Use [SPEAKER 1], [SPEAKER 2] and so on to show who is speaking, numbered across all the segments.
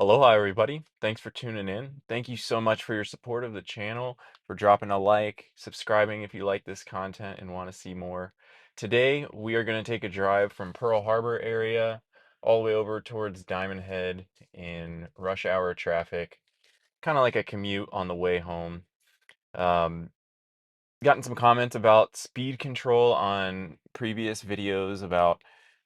[SPEAKER 1] Aloha, everybody. Thanks for tuning in. Thank you so much for your support of the channel, for dropping a like, subscribing if you like this content and want to see more. Today, we are going to take a drive from Pearl Harbor area all the way over towards Diamond Head in rush hour traffic, kind of like a commute on the way home. Um, Gotten some comments about speed control on previous videos about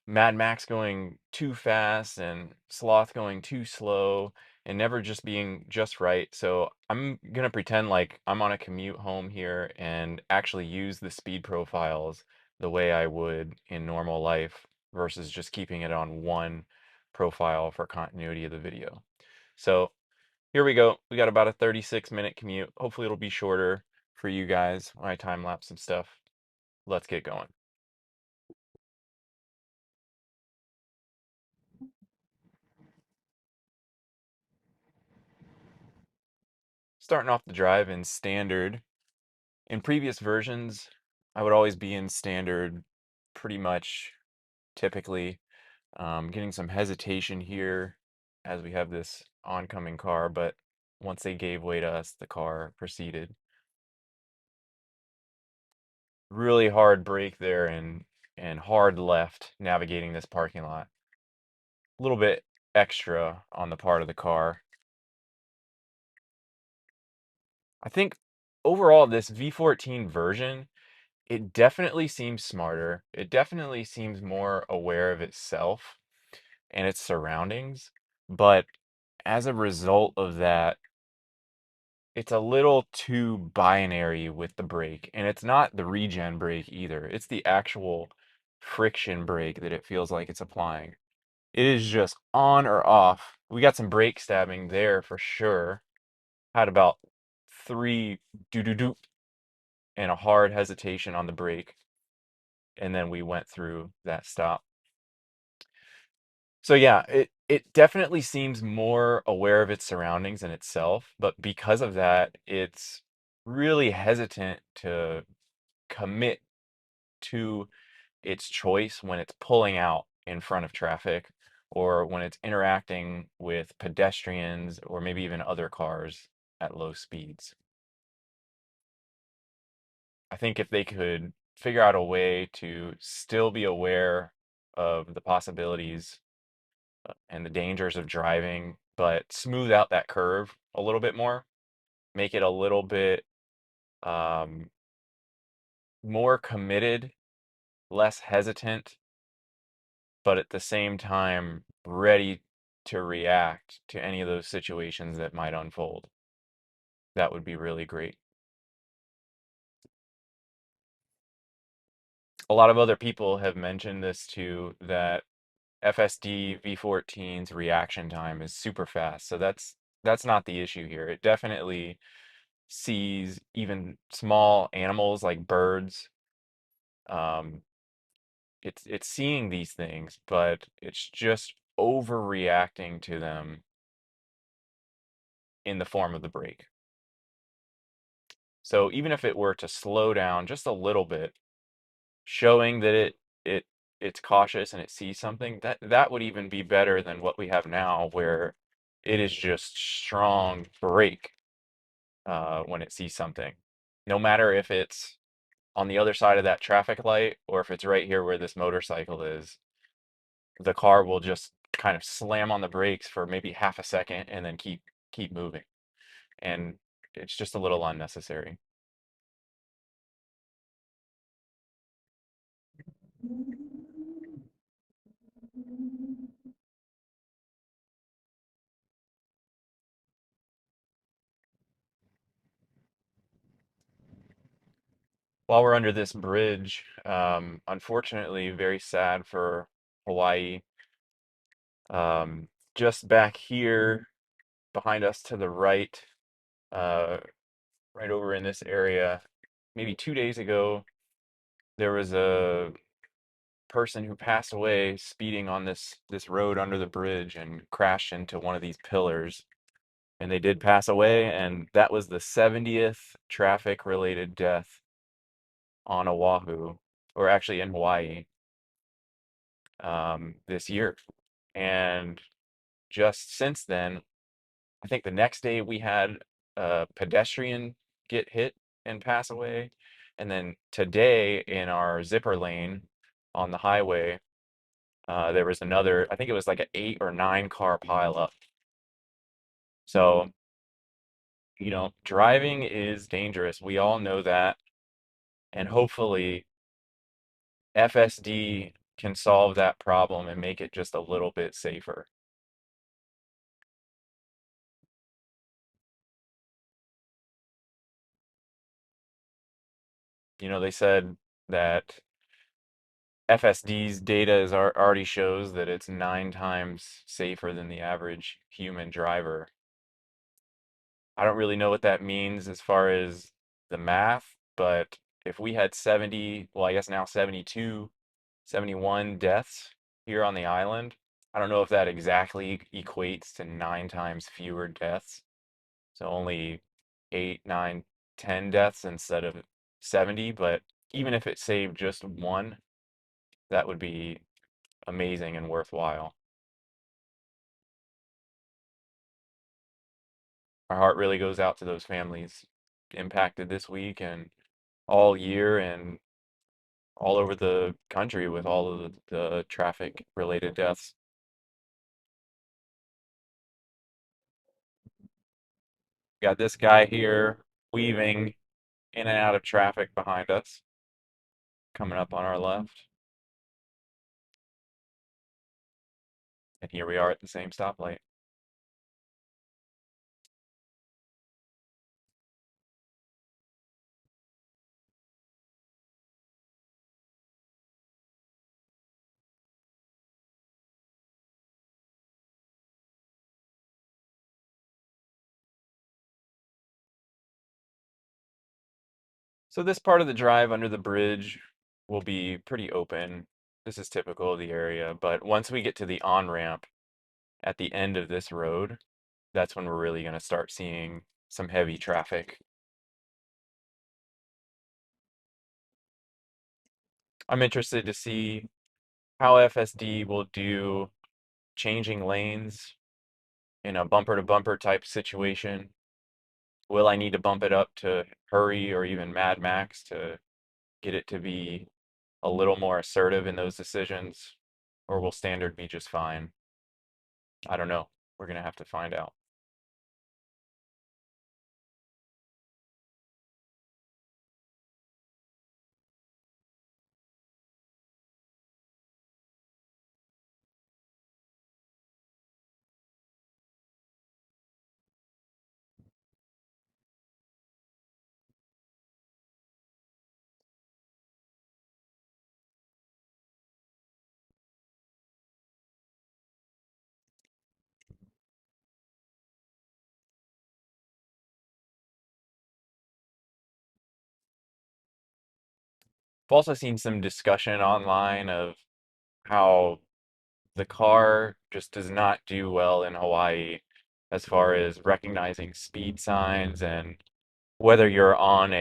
[SPEAKER 1] Mad Max going too fast and Sloth going too slow and never just being just right. So I'm gonna pretend like I'm on a commute home here and actually use the speed profiles the way I would in normal life versus just keeping it on one profile for continuity of the video. So here we go. We got about a 36-minute commute. Hopefully it'll be shorter for you guys when I time lapse some stuff. Let's get going. Starting off the drive in standard. In previous versions, I would always be in standard pretty much typically. Getting some hesitation here as we have this oncoming car, but once they gave way to us, the car proceeded. Really hard brake there and hard left navigating this parking lot. A little bit extra on the part of the car. I think overall this V14 version, it definitely seems smarter. It definitely seems more aware of itself and its surroundings. But as a result of that, it's a little too binary with the brake. And it's not the regen brake either. It's the actual friction brake that it feels like it's applying. It is just on or off. We got some brake stabbing there for sure. Had about three do do do and a hard hesitation on the brake, and then we went through that stop. So yeah, it definitely seems more aware of its surroundings and itself, but because of that, it's really hesitant to commit to its choice when it's pulling out in front of traffic or when it's interacting with pedestrians or maybe even other cars at low speeds. I think if they could figure out a way to still be aware of the possibilities and the dangers of driving, but smooth out that curve a little bit more, make it a little bit um, more committed, less hesitant, but at the same time ready to react to any of those situations that might unfold. That would be really great. A lot of other people have mentioned this too, that FSD V14's reaction time is super fast. So that's not the issue here. It definitely sees even small animals like birds. Um, it's seeing these things, but it's just overreacting to them in the form of the brake. So even if it were to slow down just a little bit, showing that it it's cautious and it sees something, that would even be better than what we have now, where it is just strong brake when it sees something. No matter if it's on the other side of that traffic light or if it's right here where this motorcycle is, the car will just kind of slam on the brakes for maybe half a second and then keep moving. And it's just a little unnecessary. While we're under this bridge, unfortunately, very sad for Hawaii. Just back here behind us to the right, uh, right over in this area, maybe 2 days ago, there was a person who passed away speeding on this road under the bridge and crashed into one of these pillars. And they did pass away, and that was the 70th traffic related death on Oahu, or actually in Hawaii, this year. And just since then, I think the next day we had a pedestrian get hit and pass away. And then today in our zipper lane on the highway, there was another, I think it was like an 8 or 9 car pileup. So, driving is dangerous. We all know that. And hopefully, FSD can solve that problem and make it just a little bit safer. They said that FSD's data already shows that it's 9 times safer than the average human driver. I don't really know what that means as far as the math, but if we had 70, well, I guess now 72, 71 deaths here on the island, I don't know if that exactly equates to 9 times fewer deaths. So only 8, 9, 10 deaths instead of 70, but even if it saved just one, that would be amazing and worthwhile. Our heart really goes out to those families impacted this week and all year and all over the country with all of the traffic related deaths. Got this guy here weaving in and out of traffic behind us, coming up on our left. And here we are at the same stoplight. So this part of the drive under the bridge will be pretty open. This is typical of the area, but once we get to the on-ramp at the end of this road, that's when we're really going to start seeing some heavy traffic. I'm interested to see how FSD will do changing lanes in a bumper to bumper type situation. Will I need to bump it up to hurry or even Mad Max to get it to be a little more assertive in those decisions? Or will standard be just fine? I don't know. We're going to have to find out. I've also seen some discussion online of how the car just does not do well in Hawaii as far as recognizing speed signs and whether you're on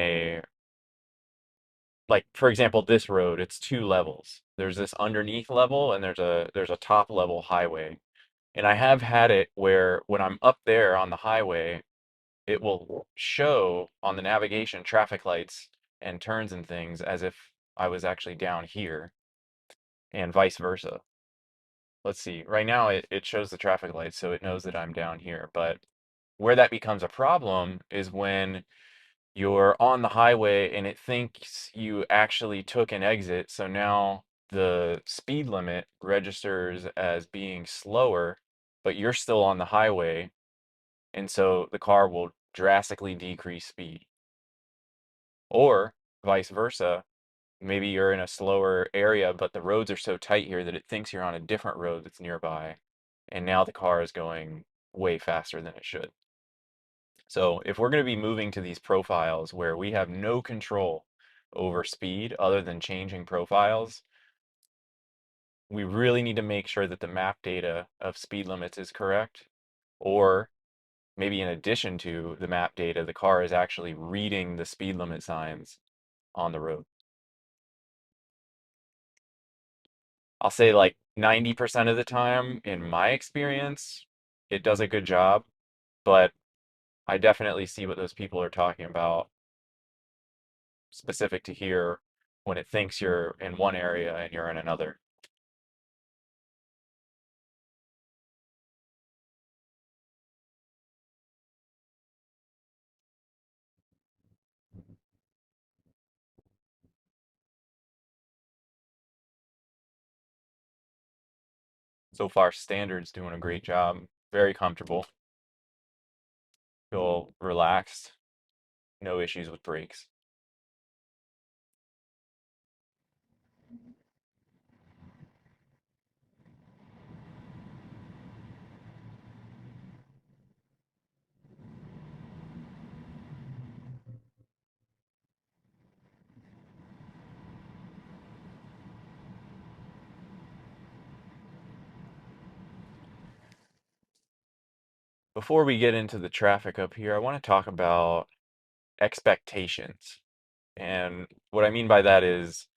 [SPEAKER 1] like for example, this road, it's 2 levels. There's this underneath level and there's a top level highway. And I have had it where when I'm up there on the highway, it will show on the navigation traffic lights and turns and things as if I was actually down here and vice versa. Let's see. Right now it shows the traffic lights, so it knows that I'm down here. But where that becomes a problem is when you're on the highway and it thinks you actually took an exit. So now the speed limit registers as being slower, but you're still on the highway. And so the car will drastically decrease speed. Or vice versa, maybe you're in a slower area, but the roads are so tight here that it thinks you're on a different road that's nearby. And now the car is going way faster than it should. So if we're going to be moving to these profiles where we have no control over speed other than changing profiles, we really need to make sure that the map data of speed limits is correct. Or maybe in addition to the map data, the car is actually reading the speed limit signs on the road. I'll say like 90% of the time, in my experience, It does a good job, but I definitely see what those people are talking about specific to here when it thinks you're in one area and you're in another. So far, Standard's doing a great job. Very comfortable. Feel relaxed. No issues with brakes. Before we get into the traffic up here, I want to talk about expectations. And what I mean by that is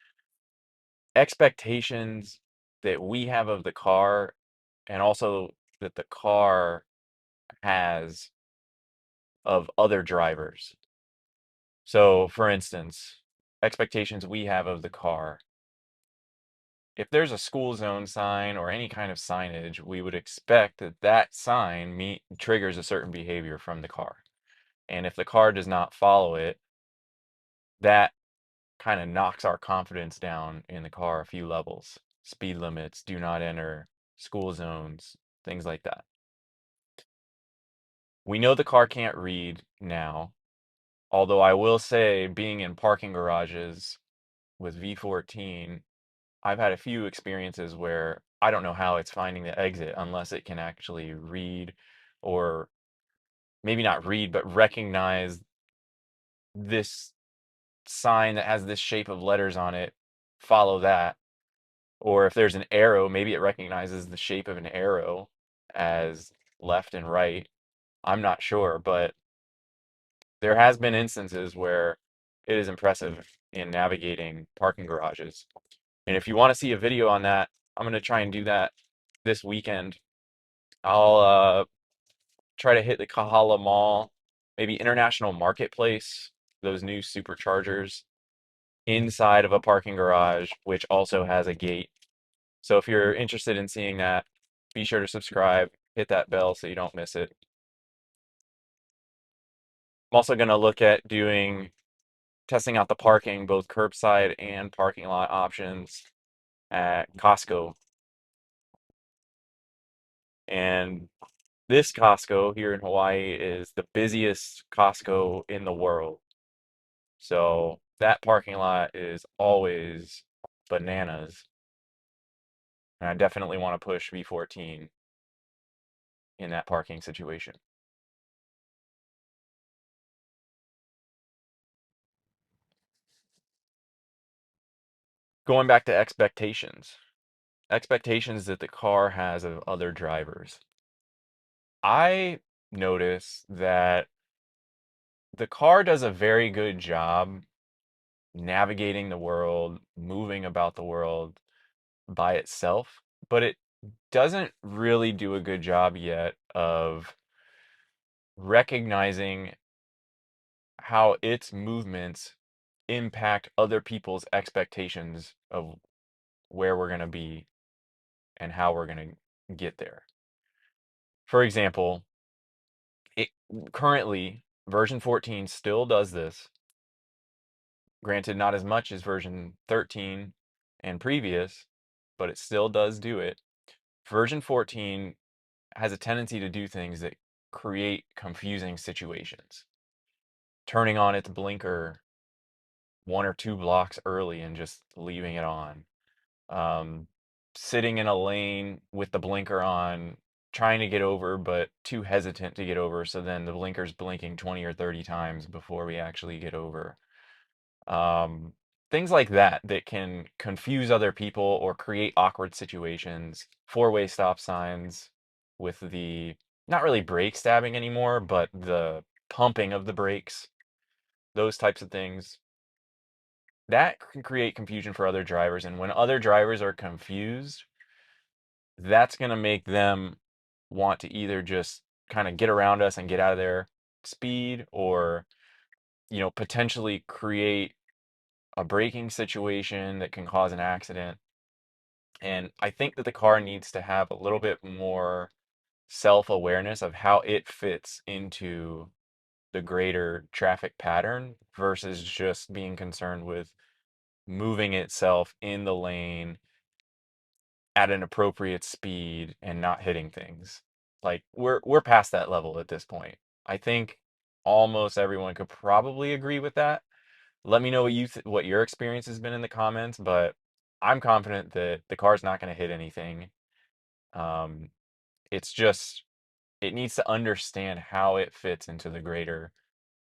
[SPEAKER 1] expectations that we have of the car and also that the car has of other drivers. So, for instance, expectations we have of the car. If there's a school zone sign or any kind of signage, we would expect that that sign triggers a certain behavior from the car. And if the car does not follow it, that kind of knocks our confidence down in the car a few levels. Speed limits, do not enter, school zones, things like that. We know the car can't read now, although I will say, being in parking garages with V14, I've had a few experiences where I don't know how it's finding the exit unless it can actually read, or maybe not read, but recognize this sign that has this shape of letters on it, follow that. Or if there's an arrow, maybe it recognizes the shape of an arrow as left and right. I'm not sure, but there has been instances where it is impressive in navigating parking garages. And if you want to see a video on that, I'm going to try and do that this weekend. I'll try to hit the Kahala Mall, maybe International Marketplace, those new superchargers inside of a parking garage, which also has a gate. So if you're interested in seeing that, be sure to subscribe, hit that bell so you don't miss it. I'm also going to look at testing out the parking, both curbside and parking lot options at Costco. And this Costco here in Hawaii is the busiest Costco in the world. So that parking lot is always bananas. And I definitely want to push V14 in that parking situation. Going back to expectations. Expectations that the car has of other drivers. I notice that the car does a very good job navigating the world, moving about the world by itself, but it doesn't really do a good job yet of recognizing how its movements impact other people's expectations of where we're going to be and how we're going to get there. For example, it currently version 14 still does this. Granted, not as much as version 13 and previous, but it still does do it. Version 14 has a tendency to do things that create confusing situations. Turning on its blinker one or two blocks early and just leaving it on. Um, Sitting in a lane with the blinker on, trying to get over, but too hesitant to get over. So then the blinker's blinking 20 or 30 times before we actually get over. Um, Things like that that can confuse other people or create awkward situations. Four-way stop signs with the, not really brake stabbing anymore, but the pumping of the brakes, those types of things. That can create confusion for other drivers. And when other drivers are confused, that's going to make them want to either just kind of get around us and get out of their speed, or potentially create a braking situation that can cause an accident. And I think that the car needs to have a little bit more self-awareness of how it fits into the greater traffic pattern versus just being concerned with moving itself in the lane at an appropriate speed and not hitting things. Like we're past that level at this point. I think almost everyone could probably agree with that. Let me know what your experience has been in the comments, but I'm confident that the car's not going to hit anything. Um, it's just it needs to understand how it fits into the greater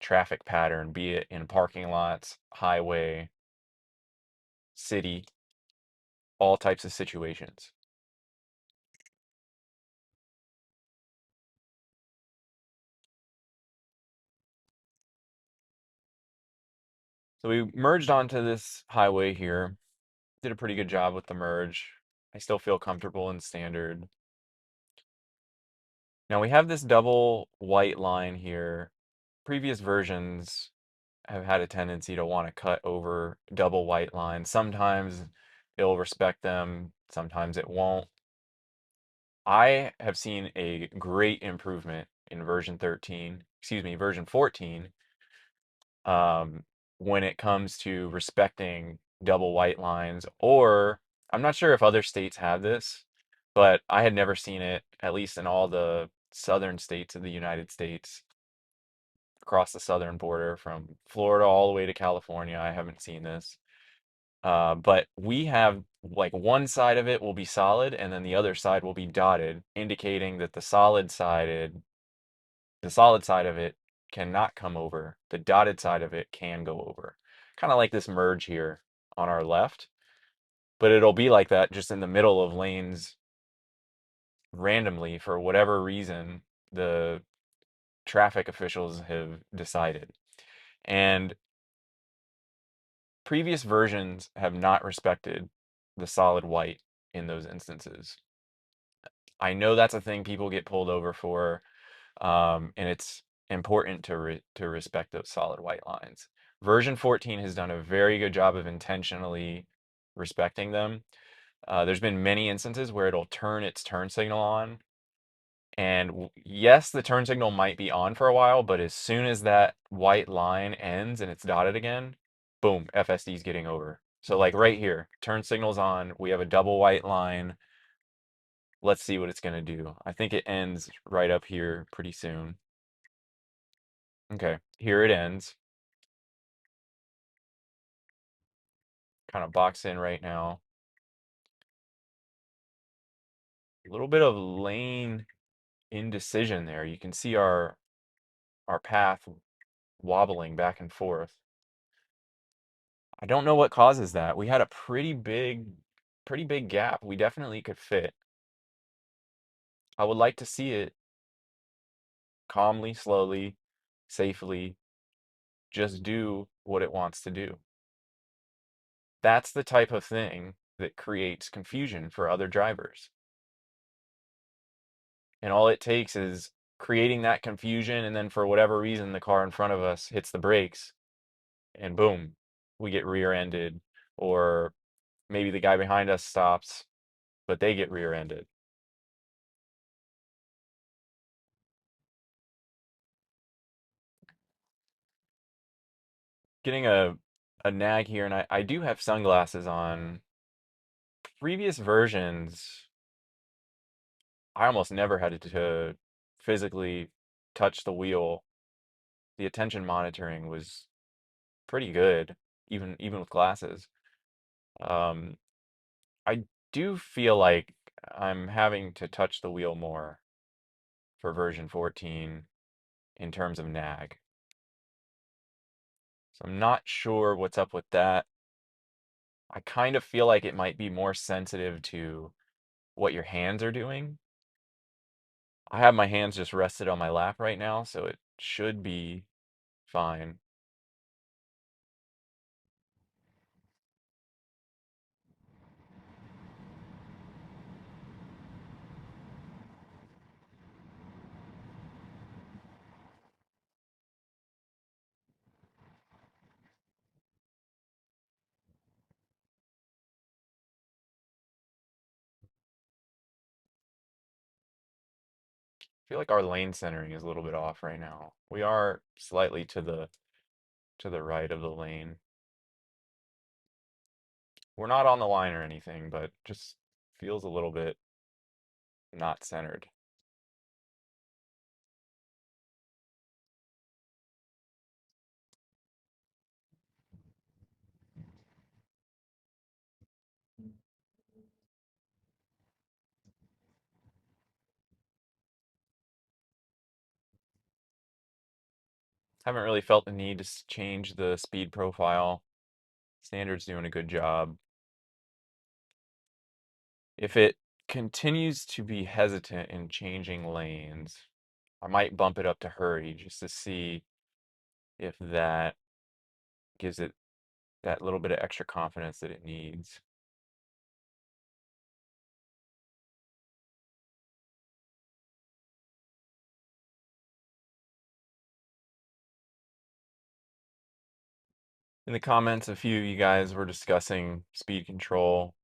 [SPEAKER 1] traffic pattern, be it in parking lots, highway, city, all types of situations. So we merged onto this highway here. Did a pretty good job with the merge. I still feel comfortable in standard. Now we have this double white line here. Previous versions have had a tendency to want to cut over double white lines. Sometimes it'll respect them, sometimes it won't. I have seen a great improvement in version 14, um, when it comes to respecting double white lines. Or I'm not sure if other states have this, but I had never seen it, at least in all the southern states of the United States, across the southern border from Florida all the way to California. I haven't seen this. But we have like one side of it will be solid and then the other side will be dotted, indicating that the solid side of it cannot come over. The dotted side of it can go over. Kind of like this merge here on our left, but it'll be like that just in the middle of lanes randomly for whatever reason the traffic officials have decided. And previous versions have not respected the solid white in those instances. I know that's a thing people get pulled over for, and it's important to respect those solid white lines. Version 14 has done a very good job of intentionally respecting them. There's been many instances where it'll turn its turn signal on, and yes, the turn signal might be on for a while, but as soon as that white line ends and it's dotted again, boom, FSD is getting over. So like right here, turn signal's on, we have a double white line. Let's see what it's going to do. I think it ends right up here pretty soon. Okay, here it ends. Kind of box in right now. A little bit of lane indecision there. You can see our path wobbling back and forth. I don't know what causes that. We had a pretty big gap. We definitely could fit. I would like to see it calmly, slowly, safely, just do what it wants to do. That's the type of thing that creates confusion for other drivers. And all it takes is creating that confusion, and then for whatever reason, the car in front of us hits the brakes, and boom, we get rear-ended. Or maybe the guy behind us stops, but they get rear-ended. Getting a nag here, and I do have sunglasses on. Previous versions, I almost never had to physically touch the wheel. The attention monitoring was pretty good, even with glasses. Um, I do feel like I'm having to touch the wheel more for version 14 in terms of nag. So I'm not sure what's up with that. I kind of feel like it might be more sensitive to what your hands are doing. I have my hands just rested on my lap right now, so it should be fine. feel like our lane centering is a little bit off right now. We are slightly to the right of the lane. We're not on the line or anything, but just feels a little bit not centered. Haven't really felt the need to change the speed profile. Standard's doing a good job. If it continues to be hesitant in changing lanes, I might bump it up to hurry just to see if that gives it that little bit of extra confidence that it needs. In the comments, a few of you guys were discussing speed control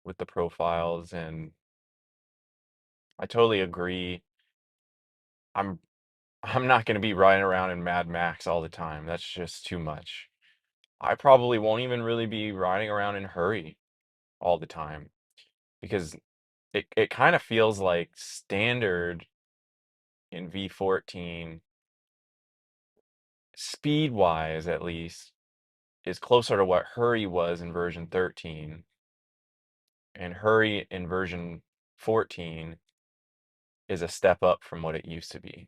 [SPEAKER 1] with the profiles, and I totally agree. I'm I'm not going to be riding around in Mad Max all the time. That's just too much. I probably won't even really be riding around in hurry all the time because it kind of feels like standard in V14, speed wise at least, is closer to what hurry was in version 13, and hurry in version 14 is a step up from what it used to be.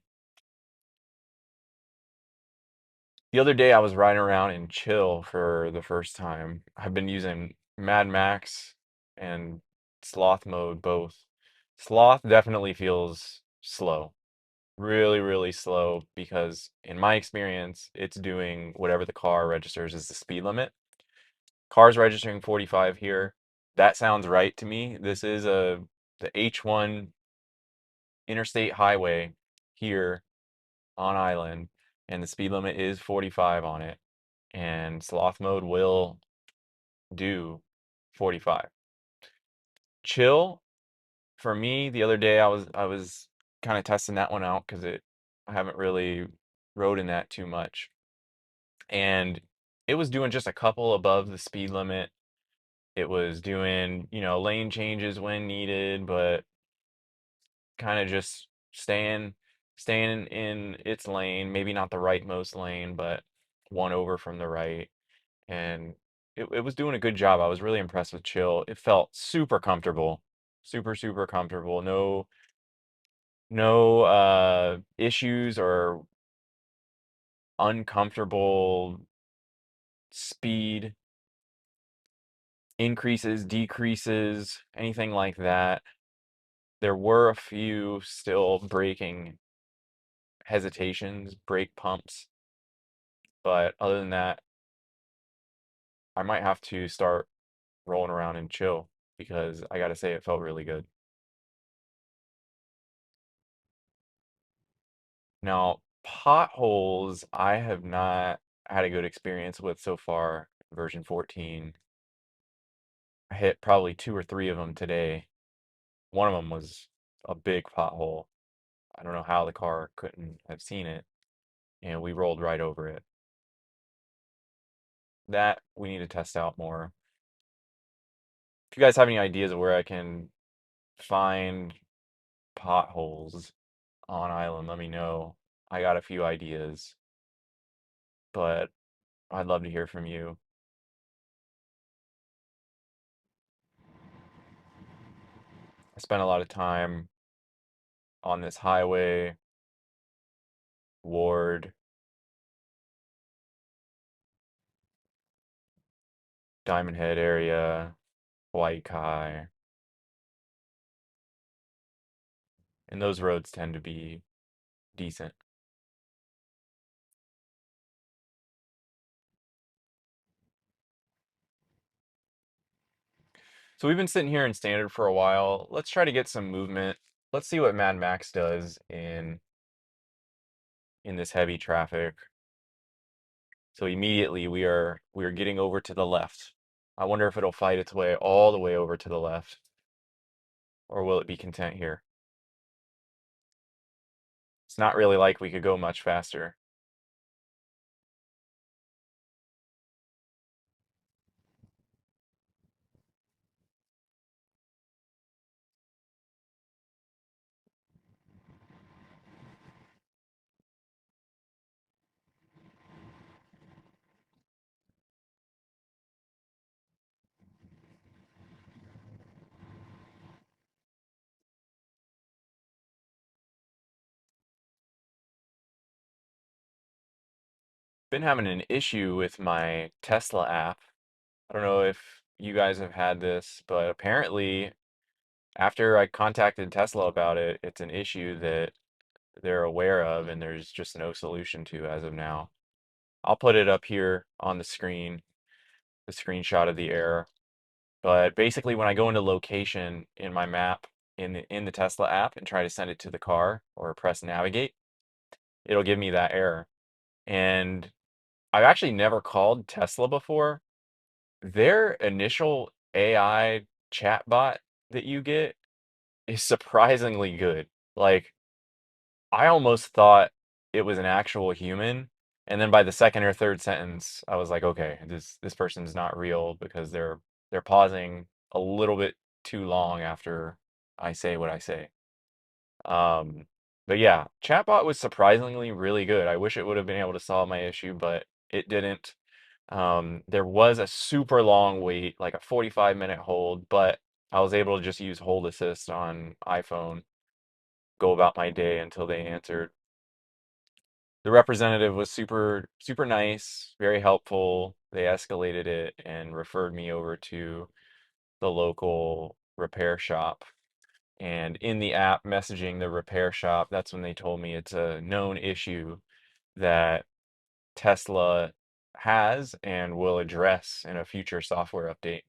[SPEAKER 1] The other day I was riding around in chill for the first time. I've been using Mad Max and sloth mode both. Sloth definitely feels slow. Really, really slow because in my experience, it's doing whatever the car registers as the speed limit. Car's registering 45 here. That sounds right to me. This is the H1 interstate highway here on island, and the speed limit is 45 on it, and sloth mode will do 45. Chill, for me, the other day I was kind of testing that one out because it I haven't really rode in that too much, and it was doing just a couple above the speed limit. It was doing, lane changes when needed, but kind of just staying in its lane, maybe not the rightmost lane, but one over from the right. And it was doing a good job. I was really impressed with chill. It felt super comfortable, super, super comfortable. No issues or uncomfortable speed increases, decreases, anything like that. There were a few still braking hesitations, brake pumps, but other than that, I might have to start rolling around and chill because I gotta say it felt really good. Now, potholes, I have not had a good experience with so far, version 14. I hit probably two or three of them today. One of them was a big pothole. I don't know how the car couldn't have seen it, and we rolled right over it. That we need to test out more. If you guys have any ideas of where I can find potholes on island, let me know. I got a few ideas, but I'd love to hear from you. I spent a lot of time on this highway, Ward, Diamond Head area, Hawaii, and those roads tend to be decent. So we've been sitting here in standard for a while. Let's try to get some movement. Let's see what Mad Max does in this heavy traffic. So immediately we are getting over to the left. I wonder if it'll fight its way all the way over to the left, or will it be content here? It's not really like we could go much faster. Been having an issue with my Tesla app. I don't know if you guys have had this, but apparently after I contacted Tesla about it, it's an issue that they're aware of and there's just no solution to as of now. I'll put it up here on the screen, the screenshot of the error. But basically when I go into location in my map in the Tesla app and try to send it to the car or press navigate, it'll give me that error. And I've actually never called Tesla before. Their initial AI chatbot that you get is surprisingly good. Like, I almost thought it was an actual human, and then by the second or third sentence, I was like, okay, this person's not real because they're pausing a little bit too long after I say what I say. Um, but yeah, chatbot was surprisingly really good. I wish it would have been able to solve my issue, but it didn't. There was a super long wait, like a 45-minute hold, but I was able to just use hold assist on iPhone, go about my day until they answered. The representative was super nice, very helpful. They escalated it and referred me over to the local repair shop. And in the app messaging the repair shop, that's when they told me it's a known issue that Tesla has and will address in a future software update.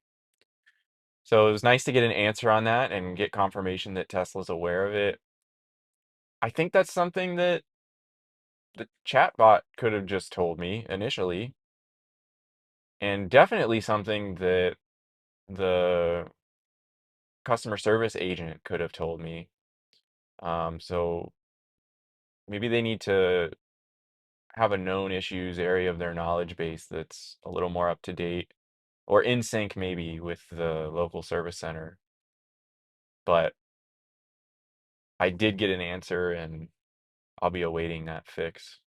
[SPEAKER 1] So it was nice to get an answer on that and get confirmation that Tesla's aware of it. I think that's something that the chatbot could have just told me initially, and definitely something that the customer service agent could have told me. So maybe they need to have a known issues area of their knowledge base that's a little more up to date or in sync maybe with the local service center. But I did get an answer and I'll be awaiting that fix.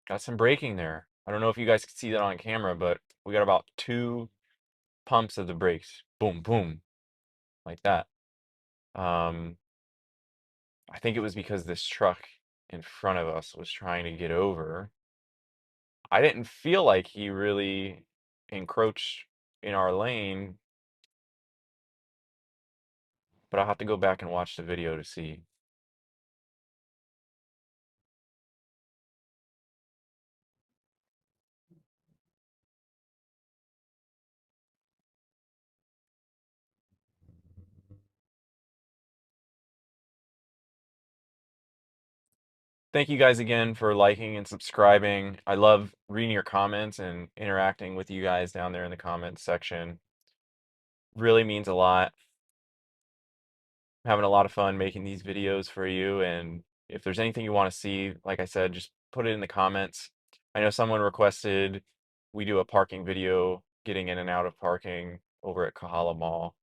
[SPEAKER 1] Got some braking there. I don't know if you guys can see that on camera, but we got about two pumps of the brakes. Boom, boom, like that. Um, I think it was because this truck in front of us was trying to get over. I didn't feel like he really encroached in our lane, but I'll have to go back and watch the video to see. Thank you guys again for liking and subscribing. I love reading your comments and interacting with you guys down there in the comments section. Really means a lot. I'm having a lot of fun making these videos for you, and if there's anything you want to see, like I said, just put it in the comments. I know someone requested we do a parking video, getting in and out of parking over at Kahala Mall.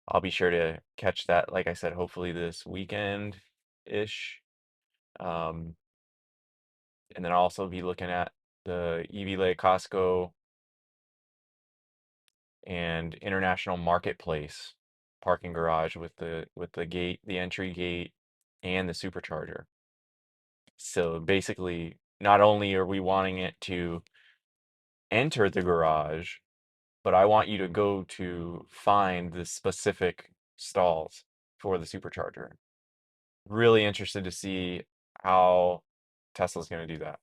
[SPEAKER 1] I'll be sure to catch that, like I said, hopefully this weekend-ish. Um, and then I'll also be looking at the EV Lake Costco and International Marketplace parking garage with the gate, the entry gate, and the supercharger. So basically, not only are we wanting it to enter the garage, but I want you to go to find the specific stalls for the supercharger. Really interested to see how Tesla's going to do that,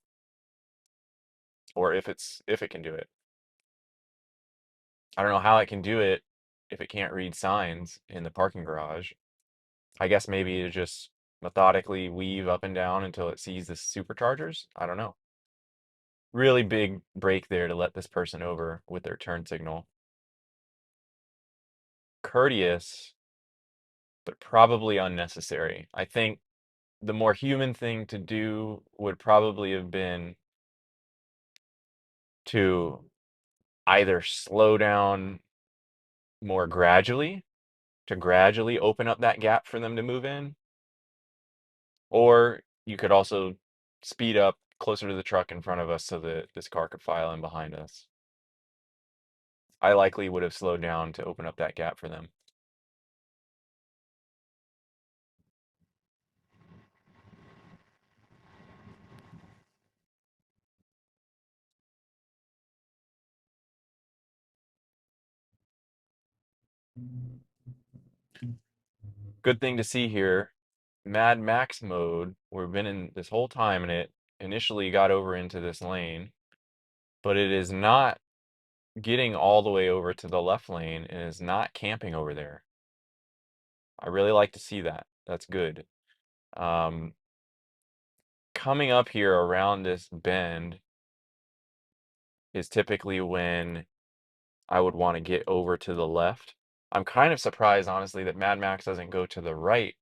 [SPEAKER 1] or if it can do it. I don't know how it can do it if it can't read signs in the parking garage. I guess maybe it just methodically weave up and down until it sees the superchargers. I don't know. really big brake there to let this person over with their turn signal. Courteous, but probably unnecessary. I think the more human thing to do would probably have been to either slow down more gradually, to gradually open up that gap for them to move in, or you could also speed up closer to the truck in front of us so that this car could file in behind us. I likely would have slowed down to open up that gap for them. Good thing to see here. Mad Max mode, we've been in this whole time and it initially got over into this lane, but it is not getting all the way over to the left lane and is not camping over there. I really like to see that. That's good. Um, Coming up here around this bend is typically when I would want to get over to the left. I'm kind of surprised, honestly, that Mad Max doesn't go to the right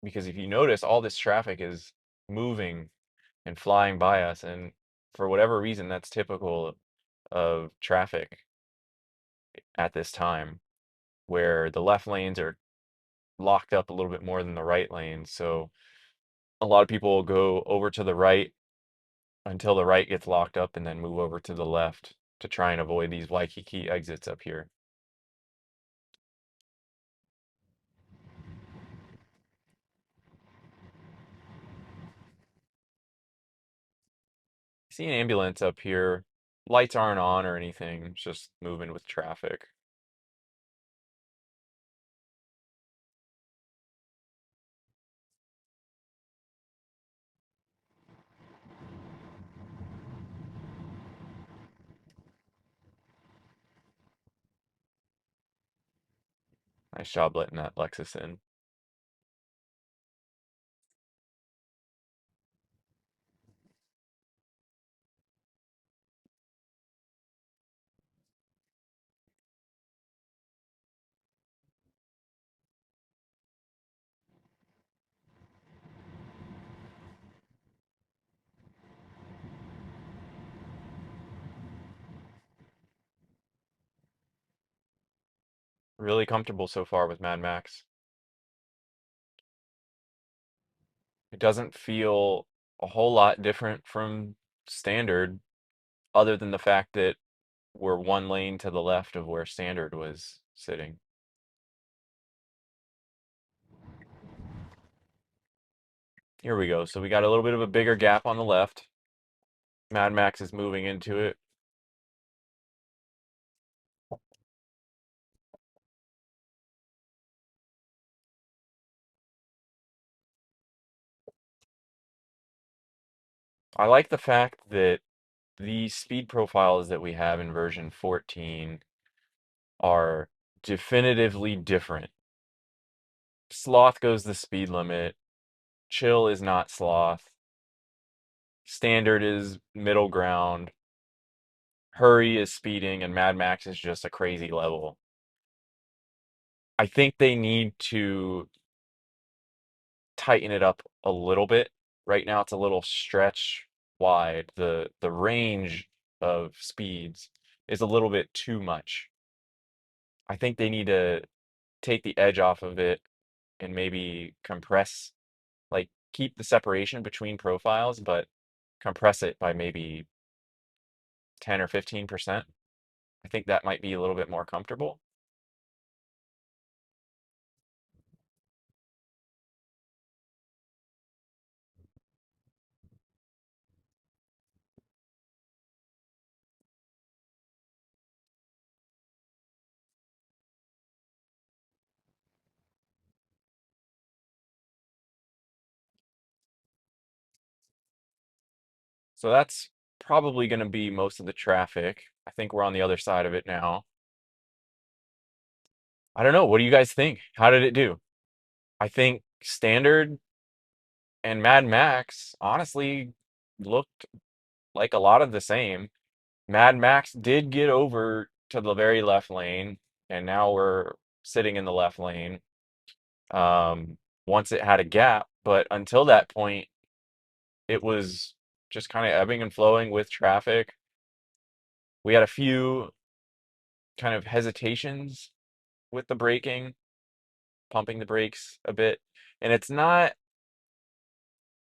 [SPEAKER 1] because if you notice, all this traffic is moving and flying by us, and for whatever reason, that's typical of traffic at this time, where the left lanes are locked up a little bit more than the right lanes. So a lot of people will go over to the right until the right gets locked up and then move over to the left to try and avoid these Waikiki exits up here. See an ambulance up here. Lights aren't on or anything, it's just moving with traffic. Nice job letting that Lexus in. Really comfortable so far with Mad Max. It doesn't feel a whole lot different from standard, other than the fact that we're one lane to the left of where standard was sitting. Here we go. So we got a little bit of a bigger gap on the left. Mad Max is moving into it. I like the fact that the speed profiles that we have in version 14 are definitively different. Sloth goes the speed limit. Chill is not sloth. Standard is middle ground. Hurry is speeding, and Mad Max is just a crazy level. I think they need to tighten it up a little bit. Right now it's a little stretch wide. The range of speeds is a little bit too much. I think they need to take the edge off of it and maybe compress, like keep the separation between profiles, but compress it by maybe 10 or 15%. I think that might be a little bit more comfortable. So that's probably going to be most of the traffic. I think we're on the other side of it now. I don't know. What do you guys think? How did it do? I think Standard and Mad Max honestly looked like a lot of the same. Mad Max did get over to the very left lane, and now we're sitting in the left lane. Once it had a gap, but until that point, it was just kind of ebbing and flowing with traffic. We had a few kind of hesitations with the braking, pumping the brakes a bit, and it's not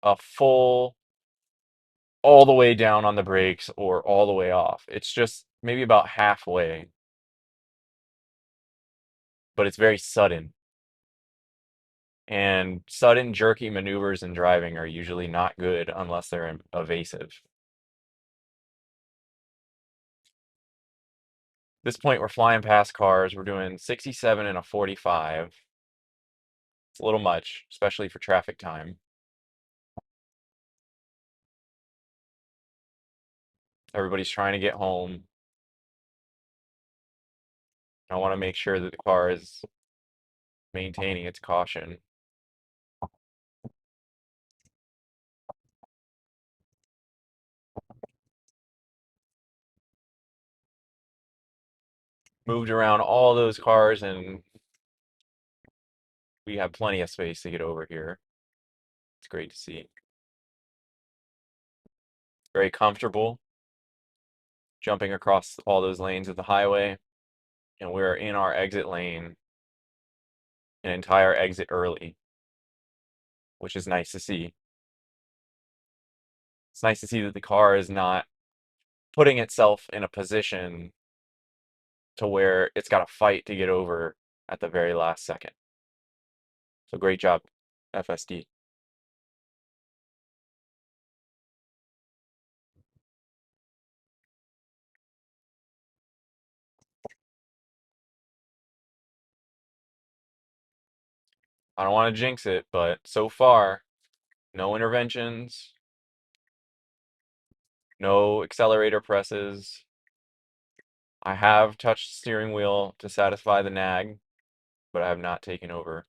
[SPEAKER 1] a full all the way down on the brakes or all the way off. It's just maybe about halfway, but it's very sudden. And sudden, jerky maneuvers in driving are usually not good unless they're evasive. At this point, we're flying past cars. We're doing 67 and a 45. It's a little much, especially for traffic time. Everybody's trying to get home. I want to make sure that the car is maintaining its caution. Moved around all those cars, and we have plenty of space to get over here. It's great to see. Very comfortable jumping across all those lanes of the highway, and we're in our exit lane, an entire exit early, which is nice to see. It's nice to see that the car is not putting itself in a position to where it's got to fight to get over at the very last second. So great job, FSD. I don't want to jinx it, but so far, no interventions, no accelerator presses. I have touched the steering wheel to satisfy the nag, but I have not taken over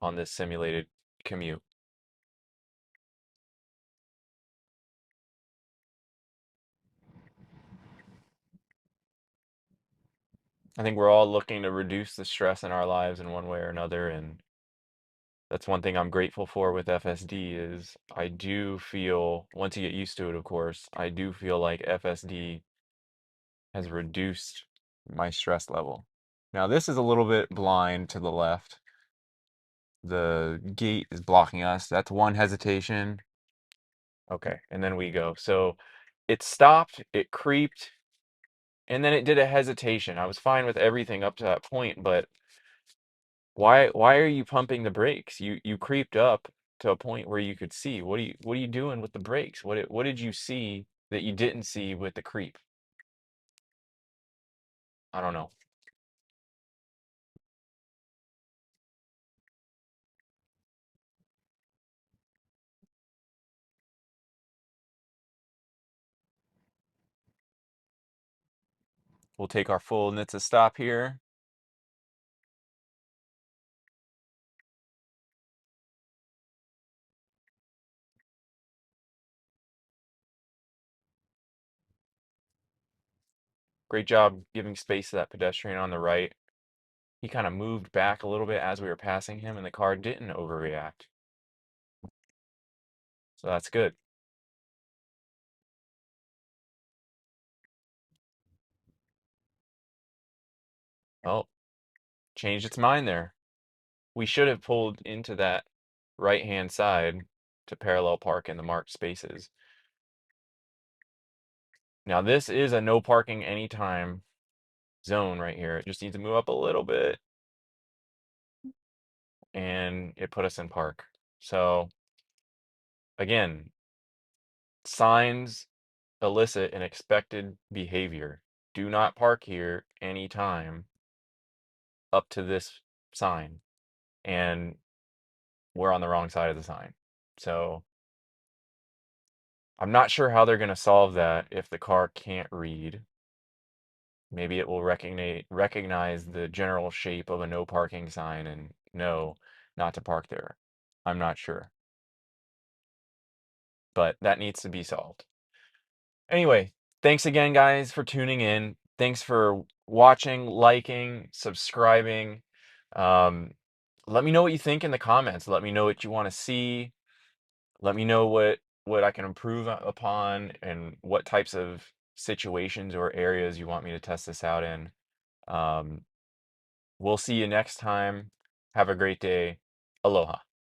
[SPEAKER 1] on this simulated commute. I think we're all looking to reduce the stress in our lives in one way or another, and that's one thing I'm grateful for with FSD is I do feel, once you get used to it, of course, I do feel like FSD has reduced my stress level. Now, this is a little bit blind to the left. The gate is blocking us. That's one hesitation. Okay, and then we go. So it stopped, it creeped, and then it did a hesitation. I was fine with everything up to that point, but why are you pumping the brakes? You creeped up to a point where you could see. What are you doing with the brakes? What did you see that you didn't see with the creep? I don't know. We'll take our full NHTSA stop here. Great job giving space to that pedestrian on the right. He kind of moved back a little bit as we were passing him, and the car didn't overreact. So that's good. Oh, changed its mind there. We should have pulled into that right-hand side to parallel park in the marked spaces. Now this is a no parking anytime zone right here. It just needs to move up a little bit, and it put us in park. So again, signs elicit an expected behavior. Do not park here anytime up to this sign. And we're on the wrong side of the sign. So I'm not sure how they're going to solve that if the car can't read. Maybe it will recognize the general shape of a no parking sign and know not to park there. I'm not sure. but that needs to be solved. Anyway, thanks again, guys, for tuning in. Thanks for watching, liking, subscribing. Um, let me know what you think in the comments. Let me know what you want to see. Let me know what I can improve upon and what types of situations or areas you want me to test this out in. Um, we'll see you next time. Have a great day. Aloha.